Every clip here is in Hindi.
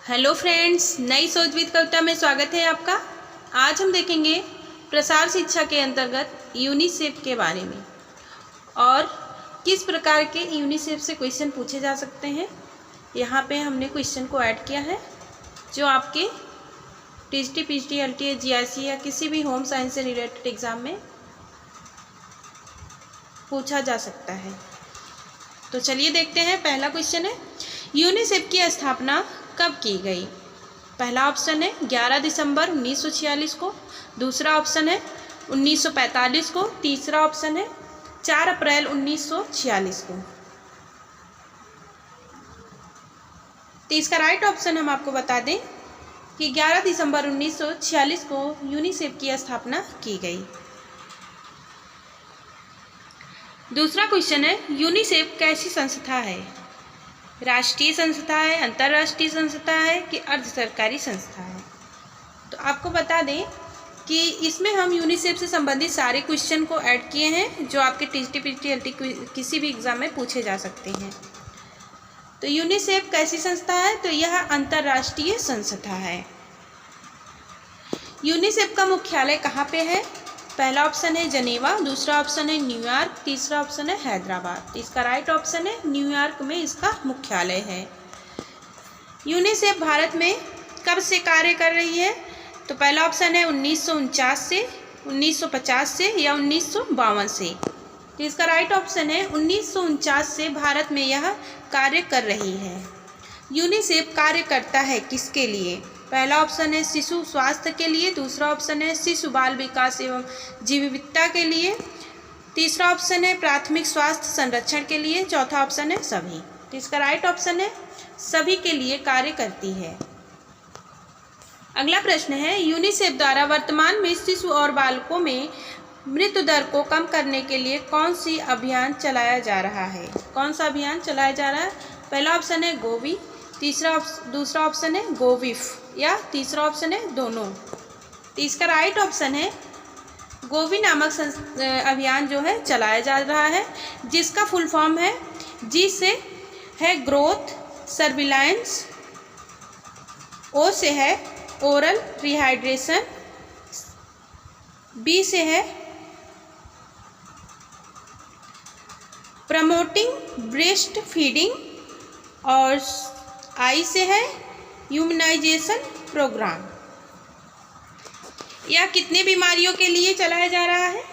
हेलो फ्रेंड्स, नई सोच विद कविता में स्वागत है आपका। आज हम देखेंगे प्रसार शिक्षा के अंतर्गत यूनिसेफ के बारे में और किस प्रकार के यूनिसेफ से क्वेश्चन पूछे जा सकते हैं। यहाँ पे हमने क्वेश्चन को ऐड किया है जो आपके टीजीटी, पीजीटी, एलटीए, जीआईसी या किसी भी होम साइंस से रिलेटेड एग्ज़ाम में पूछा जा सकता है। तो चलिए देखते हैं। पहला क्वेश्चन है, यूनिसेफ की स्थापना कब की गई? पहला ऑप्शन है 11 दिसंबर 1946 को, दूसरा ऑप्शन है 1945 को, तीसरा ऑप्शन है 4 अप्रैल 1946 को। तो इसका राइट ऑप्शन हम आपको बता दें कि 11 दिसंबर 1946 को यूनिसेफ की स्थापना की गई। दूसरा क्वेश्चन है, यूनिसेफ कैसी संस्था है? राष्ट्रीय संस्था है, अंतर्राष्ट्रीय संस्था है कि अर्ध सरकारी संस्था है? तो आपको बता दें कि इसमें हम यूनिसेफ से संबंधित सारे क्वेश्चन को ऐड किए हैं जो आपके टीजीटी, पीजीटी, एलटी किसी भी एग्जाम में पूछे जा सकते हैं। तो यूनिसेफ कैसी संस्था है? तो यह अंतर्राष्ट्रीय संस्था है। यूनिसेफ का मुख्यालय कहाँ पे है? पहला ऑप्शन है जनेवा, दूसरा ऑप्शन है न्यूयॉर्क, तीसरा ऑप्शन है हैदराबाद। इसका राइट ऑप्शन है न्यूयॉर्क में इसका मुख्यालय है। यूनिसेफ भारत में कब से कार्य कर रही है? तो पहला ऑप्शन है 1949 से, 1950 से या 1952 से। तो इसका राइट ऑप्शन है 1949 से भारत में यह कार्य कर रही है। यूनिसेफ कार्य करता है किसके लिए? पहला ऑप्शन है शिशु स्वास्थ्य के लिए, दूसरा ऑप्शन है शिशु बाल विकास एवं जीव विविधता के लिए, तीसरा ऑप्शन है प्राथमिक स्वास्थ्य संरक्षण के लिए, चौथा ऑप्शन है सभी। तो इसका राइट ऑप्शन है सभी के लिए कार्य करती है। अगला प्रश्न है, यूनिसेफ द्वारा वर्तमान में शिशु और बालकों में मृत्यु दर को कम करने के लिए कौन सी अभियान चलाया जा रहा है? कौन सा अभियान चलाया जा रहा है? पहला ऑप्शन है गोवी, दूसरा ऑप्शन है गोविफ या तीसरा ऑप्शन है दोनों। तो इसका राइट ऑप्शन है गोवी नामक अभियान जो है चलाया जा रहा है, जिसका फुल फॉर्म है जी से है ग्रोथ सर्विलांस, ओ से है ओरल रिहाइड्रेशन, बी से है प्रमोटिंग ब्रेस्ट फीडिंग और आई से है ह्यूमनाइजेशन प्रोग्राम। यह कितने बीमारियों के लिए चलाया जा रहा है?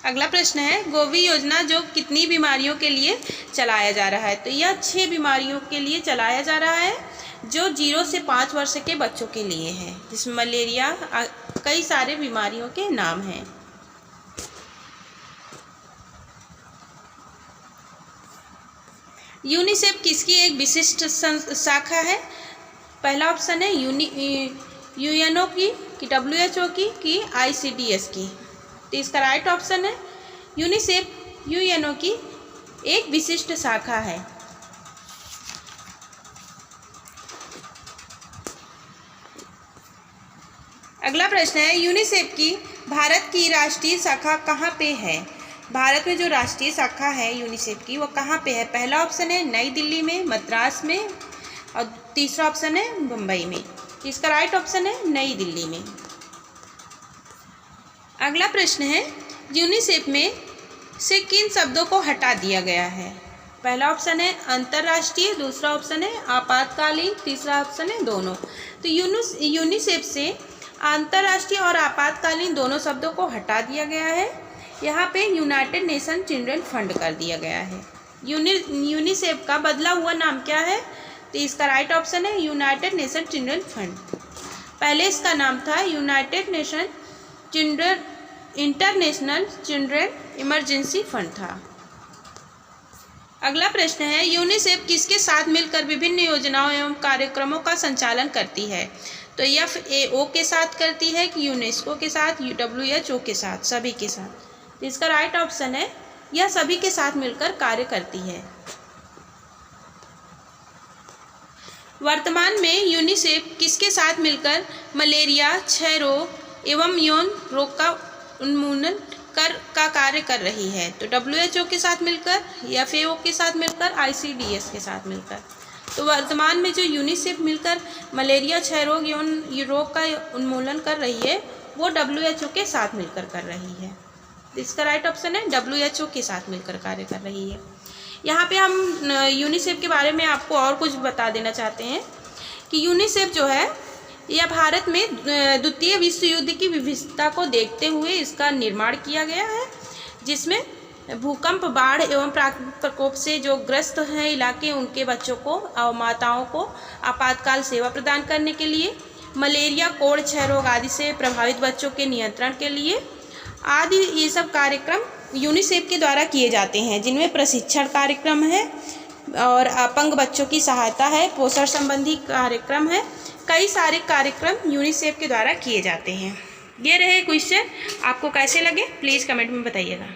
अगला प्रश्न है, गोवी योजना जो कितनी बीमारियों के लिए चलाया जा रहा है? तो यह 6 बीमारियों के लिए चलाया जा रहा है जो 0 से 5 वर्ष के बच्चों के लिए है, जिसमें मलेरिया, कई सारे बीमारियों के नाम हैं। यूनिसेफ किसकी एक विशिष्ट शाखा है? पहला ऑप्शन है यूएनओ की, WHO की कि ICDS की। तो इसका राइट ऑप्शन है यूनिसेफ यूएनओ की एक विशिष्ट शाखा है। अगला प्रश्न है, यूनिसेफ की भारत की राष्ट्रीय शाखा कहाँ पे है? भारत में जो राष्ट्रीय शाखा है यूनिसेफ की वो कहाँ पे है? पहला ऑप्शन है नई दिल्ली में, मद्रास में और तीसरा ऑप्शन है मुंबई में। इसका राइट ऑप्शन है नई दिल्ली में। अगला प्रश्न है, यूनिसेफ में से किन शब्दों को हटा दिया गया है? पहला ऑप्शन है अंतर्राष्ट्रीय, दूसरा ऑप्शन है आपातकालीन, तीसरा ऑप्शन है दोनों। तो यूनिसेफ से अंतर्राष्ट्रीय और आपातकालीन दोनों शब्दों को हटा दिया गया है। यहाँ पे यूनाइटेड नेशन चिल्ड्रन फंड कर दिया गया है। यूनिसेफ का बदला हुआ नाम क्या है? तो इसका राइट ऑप्शन है यूनाइटेड नेशन चिल्ड्रन फंड। पहले इसका नाम था United nation children international children emergency fund था। अगला प्रश्न है, यूनिसेफ किसके साथ मिलकर विभिन्न योजनाओं एवं कार्यक्रमों का संचालन करती है? तो FAO के साथ करती है कि यूनेस्को के साथ, WHO के साथ, सभी के साथ? इसका राइट ऑप्शन है यह सभी के साथ मिलकर कार्य करती है। वर्तमान में यूनिसेफ किसके साथ मिलकर मलेरिया, क्षय रोग एवं यौन रोग का उन्मूलन का कार्य कर रही है? तो WHO के साथ मिलकर, FAO के साथ मिलकर, ICDS के साथ मिलकर? तो वर्तमान में जो यूनिसेफ मिलकर मलेरिया, क्षय रोग एवं रोग का उन्मूलन कर रही है वो WHO के साथ मिलकर कर रही है। इसका राइट ऑप्शन है WHO के साथ मिलकर कार्य कर रही है। यहाँ पे हम यूनिसेफ के बारे में आपको और कुछ बता देना चाहते हैं कि यूनिसेफ जो है यह भारत में द्वितीय विश्व युद्ध की विविधता को देखते हुए इसका निर्माण किया गया है, जिसमें भूकंप, बाढ़ एवं प्राकृतिक प्रकोप से जो ग्रस्त हैं इलाके उनके बच्चों को और माताओं को आपातकाल सेवा प्रदान करने के लिए, मलेरिया, कोढ़, क्षय रोग आदि से प्रभावित बच्चों के नियंत्रण के लिए आदि ये सब कार्यक्रम यूनिसेफ के द्वारा किए जाते हैं, जिनमें प्रशिक्षण कार्यक्रम है और अपंग बच्चों की सहायता है, पोषण संबंधी कार्यक्रम है। कई सारे कार्यक्रम यूनिसेफ के द्वारा किए जाते हैं। ये रहे क्वेश्चन, आपको कैसे लगे प्लीज़ कमेंट में बताइएगा।